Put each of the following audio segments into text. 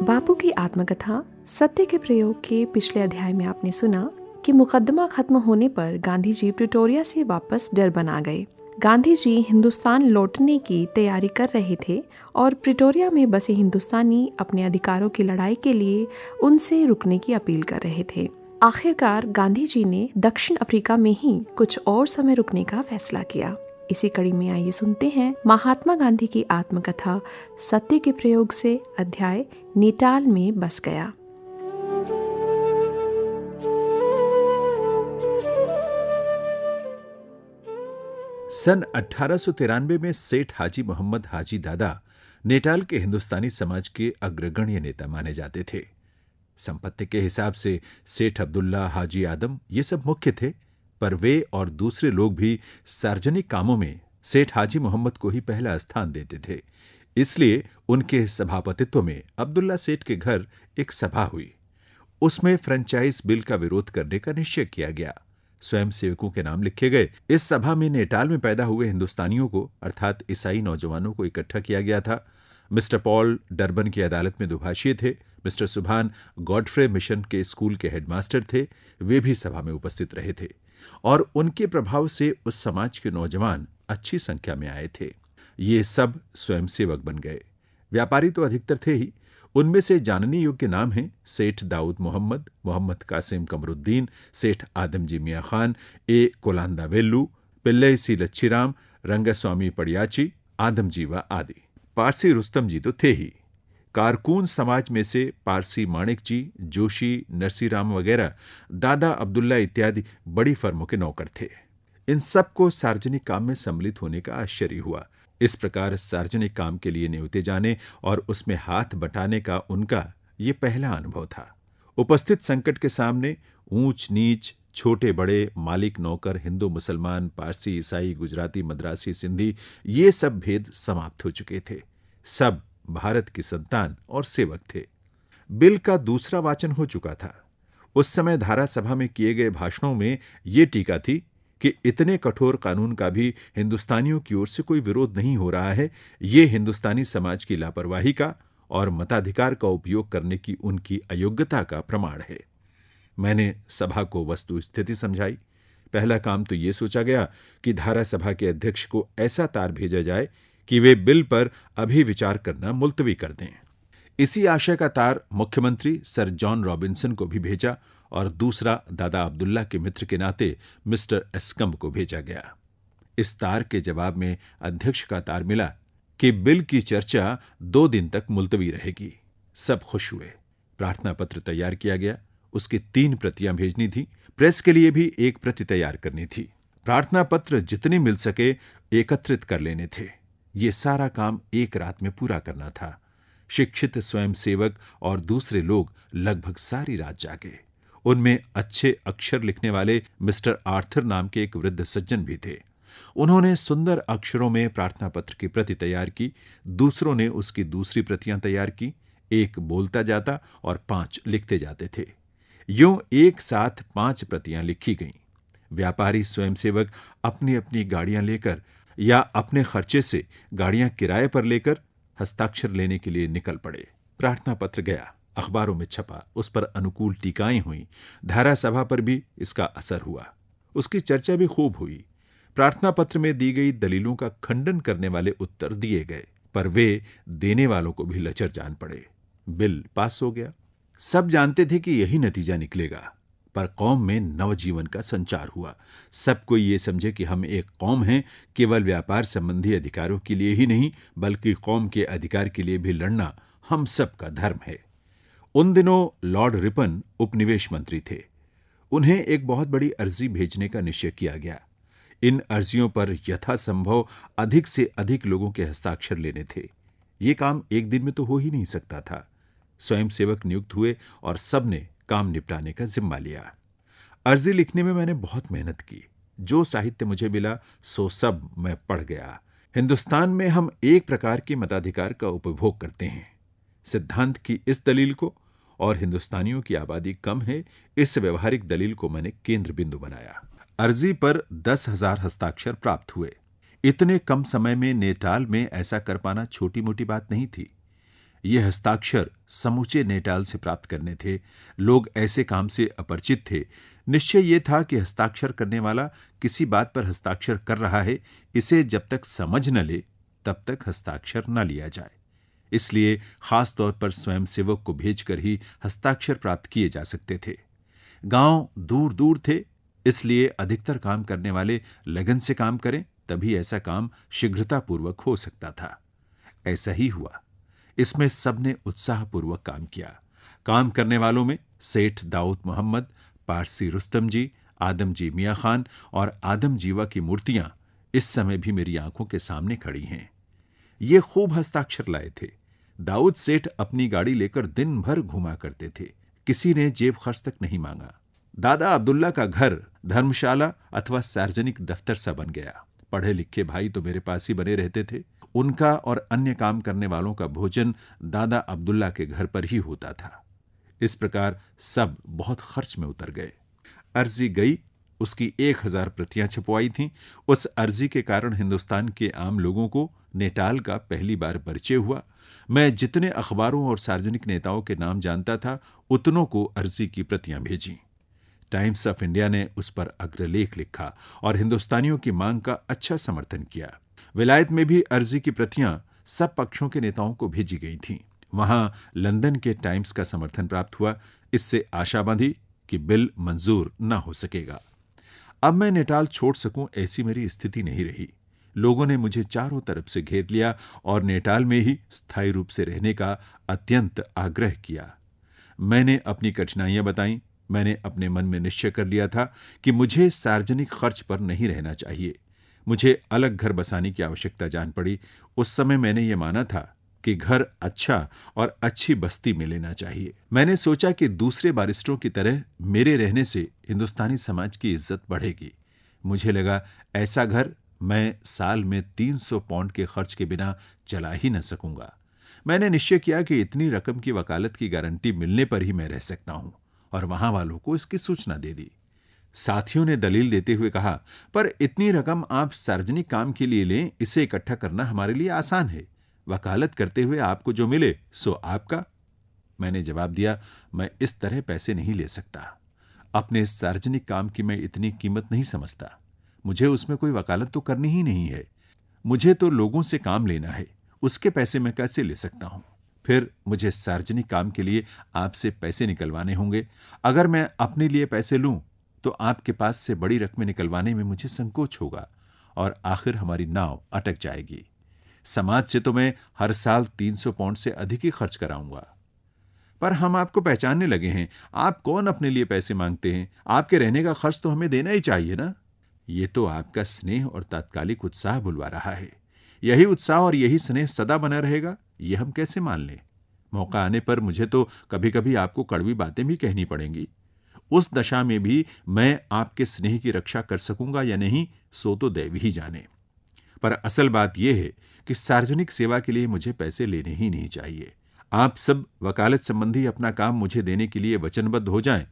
बापू की आत्मकथा सत्य के प्रयोग के पिछले अध्याय में आपने सुना कि मुकदमा खत्म होने पर गांधी जी प्रिटोरिया से वापस डरबन आ गए। गांधी जी हिंदुस्तान लौटने की तैयारी कर रहे थे और प्रिटोरिया में बसे हिंदुस्तानी अपने अधिकारों की लड़ाई के लिए उनसे रुकने की अपील कर रहे थे। आखिरकार गांधी जी ने दक्षिण अफ्रीका में ही कुछ और समय रुकने का फैसला किया। इसी कड़ी में आइए सुनते हैं महात्मा गांधी की आत्मकथा सत्य के प्रयोग से अध्याय नेटाल में बस गया। सन 1893 में सेठ हाजी मोहम्मद हाजी दादा नेटाल के हिंदुस्तानी समाज के अग्रगण्य नेता माने जाते थे। संपत्ति के हिसाब से सेठ अब्दुल्ला, हाजी आदम ये सब मुख्य थे, पर वे और दूसरे लोग भी सार्वजनिक कामों में सेठ हाजी मोहम्मद को ही पहला स्थान देते थे। इसलिए उनके सभापतित्व में अब्दुल्ला सेठ के घर एक सभा हुई। उसमें फ्रेंचाइज बिल का विरोध करने का निश्चय किया गया। स्वयं सेवकों के नाम लिखे गए। इस सभा में नेटाल में पैदा हुए हिंदुस्तानियों को अर्थात ईसाई नौजवानों को इकट्ठा किया गया था। मिस्टर पॉल डरबन की अदालत में दुभाषी थे। मिस्टर सुभान गॉडफ्रे मिशन के स्कूल के हेडमास्टर थे। वे भी सभा में उपस्थित रहे थे और उनके प्रभाव से उस समाज के नौजवान अच्छी संख्या में आए थे। ये सब स्वयंसेवक बन गए। व्यापारी तो अधिकतर थे ही। उनमें से जानने योग्य नाम हैं सेठ दाऊद मोहम्मद, मोहम्मद कासिम कमरुद्दीन, सेठ आदमजी मियाँ खान, ए कोलांदा वेल्लू, पिल्लई सी लच्छीराम, रंगस्वामी पड़ियाची, आदमजीवा आदि। पारसी रुस्तम जी तो थे ही। कारकून समाज में से पारसी माणिक जी, जोशी, नरसीराम वगैरह, दादा अब्दुल्ला इत्यादि बड़ी फर्मों के नौकर थे। इन सबको सार्वजनिक काम में सम्मिलित होने का आश्चर्य हुआ। इस प्रकार सार्वजनिक काम के लिए न्योते जाने और उसमें हाथ बटाने का उनका ये पहला अनुभव था। उपस्थित संकट के सामने ऊंच नीच, छोटे बड़े, मालिक नौकर, हिंदू मुसलमान, पारसी ईसाई, गुजराती मद्रासी, सिंधी, ये सब भेद समाप्त हो चुके थे। सब भारत की संतान और सेवक थे। बिल का दूसरा वाचन हो चुका था। उस समय धारा सभा में किए गए भाषणों में ये टीका थी कि इतने कठोर कानून का भी हिंदुस्तानियों की ओर से कोई विरोध नहीं हो रहा है। ये हिंदुस्तानी समाज की लापरवाही का और मताधिकार का उपयोग करने की उनकी अयोग्यता का प्रमाण है। मैंने सभा को वस्तु स्थिति समझाई। पहला काम तो ये सोचा गया कि धारा सभा के अध्यक्ष को ऐसा तार भेजा जाए कि वे बिल पर अभी विचार करना मुलतवी कर दें। इसी आशय का तार मुख्यमंत्री सर जॉन रॉबिन्सन को भी भेजा और दूसरा दादा अब्दुल्ला के मित्र के नाते मिस्टर एस्कम्ब को भेजा गया। इस तार के जवाब में अध्यक्ष का तार मिला कि बिल की चर्चा 2 दिन तक मुलतवी रहेगी। सब खुश हुए। प्रार्थना पत्र तैयार किया गया। उसकी 3 प्रतियां भेजनी थी। प्रेस के लिए भी 1 प्रति तैयार करनी थी। प्रार्थना पत्र जितने मिल सके एकत्रित कर लेने थे। ये सारा काम एक रात में पूरा करना था। शिक्षित स्वयंसेवक और दूसरे लोग लगभग सारी रात जागे। उनमें अच्छे अक्षर लिखने वाले मिस्टर आर्थर नाम के एक वृद्ध सज्जन भी थे। उन्होंने सुंदर अक्षरों में प्रार्थना पत्र की प्रति तैयार की। दूसरों ने उसकी दूसरी प्रतियां तैयार की। 1 बोलता जाता और 5 लिखते जाते थे। यूं एक साथ 5 प्रतियां लिखी गईं। व्यापारी स्वयंसेवक अपनी अपनी गाड़ियां लेकर या अपने खर्चे से गाड़ियां किराए पर लेकर हस्ताक्षर लेने के लिए निकल पड़े। प्रार्थना पत्र गया, अखबारों में छपा, उस पर अनुकूल टीकाएं हुई। धारा सभा पर भी इसका असर हुआ। उसकी चर्चा भी खूब हुई। प्रार्थना पत्र में दी गई दलीलों का खंडन करने वाले उत्तर दिए गए, पर वे देने वालों को भी लचर जान पड़े। बिल पास हो गया। सब जानते थे कि यही नतीजा निकलेगा, पर कौम में नवजीवन का संचार हुआ। सब कोई ये समझे कि हम एक कौम हैं। केवल व्यापार संबंधी अधिकारों के लिए ही नहीं, बल्कि कौम के अधिकार के लिए भी लड़ना हम सब का धर्म है। उन दिनों लॉर्ड रिपन उपनिवेश मंत्री थे। उन्हें एक बहुत बड़ी अर्जी भेजने का निश्चय किया गया। इन अर्जियों पर यथासंभव अधिक से अधिक लोगों के हस्ताक्षर लेने थे। ये काम एक दिन में तो हो ही नहीं सकता था। स्वयंसेवक नियुक्त हुए और सबने काम निपटाने का जिम्मा लिया। अर्जी लिखने में मैंने बहुत मेहनत की। जो साहित्य मुझे मिला सो सब मैं पढ़ गया। हिंदुस्तान में हम एक प्रकार के मताधिकार का उपभोग करते हैं। सिद्धांत की इस दलील को और हिंदुस्तानियों की आबादी कम है, इस व्यवहारिक दलील को मैंने केंद्र बिंदु बनाया। अर्जी पर 10,000 हस्ताक्षर प्राप्त हुए। इतने कम समय में नेटाल में ऐसा कर पाना छोटी मोटी बात नहीं थी। ये हस्ताक्षर समूचे नेटाल से प्राप्त करने थे। लोग ऐसे काम से अपरिचित थे। निश्चय ये था कि हस्ताक्षर करने वाला किसी बात पर हस्ताक्षर कर रहा है, इसे जब तक समझ न ले तब तक हस्ताक्षर न लिया जाए। इसलिए खास तौर पर स्वयंसेवक को भेजकर ही हस्ताक्षर प्राप्त किए जा सकते थे। गांव दूर दूर थे, इसलिए अधिकतर काम करने वाले लगन से काम करें, तभी ऐसा काम शीघ्रतापूर्वक हो सकता था। ऐसा ही हुआ। इसमें सबने उत्साहपूर्वक काम किया। काम करने वालों में सेठ दाऊद मोहम्मद, पारसी रुस्तम जी, आदम जी मियां खान और आदम जीवा की मूर्तियां इस समय भी मेरी आंखों के सामने खड़ी हैं। ये खूब हस्ताक्षर लाए थे। दाऊद सेठ अपनी गाड़ी लेकर दिन भर घुमा करते थे। किसी ने जेब खर्च तक नहीं मांगा। दादा अब्दुल्ला का घर धर्मशाला अथवा सार्वजनिक दफ्तर सा बन गया। पढ़े लिखे भाई तो मेरे पास ही बने रहते थे। उनका और अन्य काम करने वालों का भोजन दादा अब्दुल्ला के घर पर ही होता था। इस प्रकार सब बहुत खर्च में उतर गए। अर्जी गई, उसकी 1000 प्रतियां छपवाई थीं। उस अर्जी के कारण हिंदुस्तान के आम लोगों को नेटाल का पहली बार परिचय हुआ। मैं जितने अखबारों और सार्वजनिक नेताओं के नाम जानता था, उतनों को अर्जी की प्रतियां भेजी। टाइम्स ऑफ इंडिया ने उस पर अग्रलेख लिखा और हिंदुस्तानियों की मांग का अच्छा समर्थन किया। विलायत में भी अर्जी की प्रतियां सब पक्षों के नेताओं को भेजी गई थीं। वहां लंदन के टाइम्स का समर्थन प्राप्त हुआ। इससे आशा बांधी कि बिल मंजूर न हो सकेगा। अब मैं नेटाल छोड़ सकूं ऐसी मेरी स्थिति नहीं रही। लोगों ने मुझे चारों तरफ से घेर लिया और नेटाल में ही स्थायी रूप से रहने का अत्यंत आग्रह किया। मैंने अपनी कठिनाइयां बताईं। मैंने अपने मन में निश्चय कर लिया था कि मुझे सार्वजनिक खर्च पर नहीं रहना चाहिए। मुझे अलग घर बसाने की आवश्यकता जान पड़ी। उस समय मैंने ये माना था कि घर अच्छा और अच्छी बस्ती में लेना चाहिए। मैंने सोचा कि दूसरे बारिस्टरों की तरह मेरे रहने से हिंदुस्तानी समाज की इज्जत बढ़ेगी। मुझे लगा ऐसा घर मैं साल में 300 पाउंड के खर्च के बिना चला ही न सकूंगा। मैंने निश्चय किया कि इतनी रकम की वकालत की गारंटी मिलने पर ही मैं रह सकता हूं और वहां वालों को इसकी सूचना दे दी। साथियों ने दलील देते हुए कहा, पर इतनी रकम आप सार्वजनिक काम के लिए लें, इसे इकट्ठा करना हमारे लिए आसान है। वकालत करते हुए आपको जो मिले सो आपका। मैंने जवाब दिया, मैं इस तरह पैसे नहीं ले सकता। अपने सार्वजनिक काम की मैं इतनी कीमत नहीं समझता। मुझे उसमें कोई वकालत तो करनी ही नहीं है। मुझे तो लोगों से काम लेना है, उसके पैसे मैं कैसे ले सकता हूं? फिर मुझे सार्वजनिक काम के लिए आपसे पैसे निकलवाने होंगे। अगर मैं अपने लिए पैसे लूं तो आपके पास से बड़ी रकमें निकलवाने में मुझे संकोच होगा और आखिर हमारी नाव अटक जाएगी। समाज से तो मैं हर साल 300 पाउंड से अधिक ही खर्च कराऊंगा। पर हम आपको पहचानने लगे हैं। आप कौन अपने लिए पैसे मांगते हैं? आपके रहने का खर्च तो हमें देना ही चाहिए ना। ये तो आपका स्नेह और तात्कालिक उत्साह बुलवा रहा है। यही उत्साह और यही स्नेह सदा बना रहेगा, ये हम कैसे मान लें? मौका आने पर मुझे तो कभी कभी आपको कड़वी बातें भी कहनी पड़ेंगी। उस दशा में भी मैं आपके स्नेह की रक्षा कर सकूंगा या नहीं, सो तो दैव ही जाने। पर असल बात यह है कि सार्वजनिक सेवा के लिए मुझे पैसे लेने ही नहीं चाहिए। आप सब वकालत संबंधी अपना काम मुझे देने के लिए वचनबद्ध हो जाएं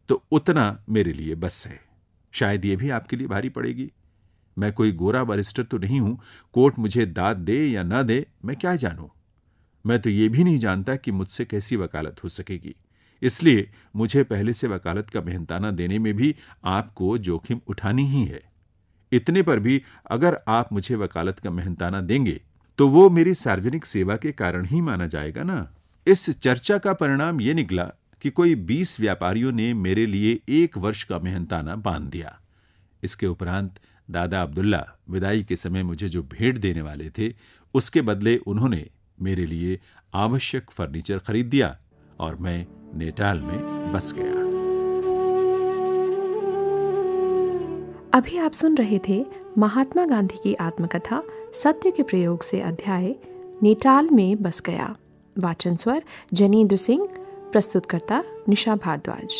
तो उतना मेरे लिए बस है। शायद ये भी आपके लिए भारी पड़ेगी। मैं कोई गोरा बैरिस्टर तो नहीं हूं। कोर्ट मुझे दाद दे या ना दे, मैं क्या जानूं? मैं तो ये भी नहीं जानता कि मुझसे कैसी वकालत हो सकेगी। इसलिए मुझे पहले से वकालत का मेहनताना देने में भी आपको जोखिम उठानी ही है। इतने पर भी अगर आप मुझे वकालत का मेहनताना देंगे तो वो मेरी सार्वजनिक सेवा के कारण ही माना जाएगा ना। इस चर्चा का परिणाम ये निकला कि कोई 20 व्यापारियों ने मेरे लिए 1 वर्ष का मेहनताना बांध दिया। इसके उपरांत दादा अब्दुल्ला विदाई के समय मुझे जो भेंट देने वाले थे, उसके बदले उन्होंने मेरे लिए आवश्यक फर्नीचर खरीद दिया और मैं नेटाल में बस गया। अभी आप सुन रहे थे महात्मा गांधी की आत्मकथा सत्य के प्रयोग से अध्याय नेटाल में बस गया। वाचन स्वर जनीन्द्र सिंह, प्रस्तुतकर्ता निशा भारद्वाज।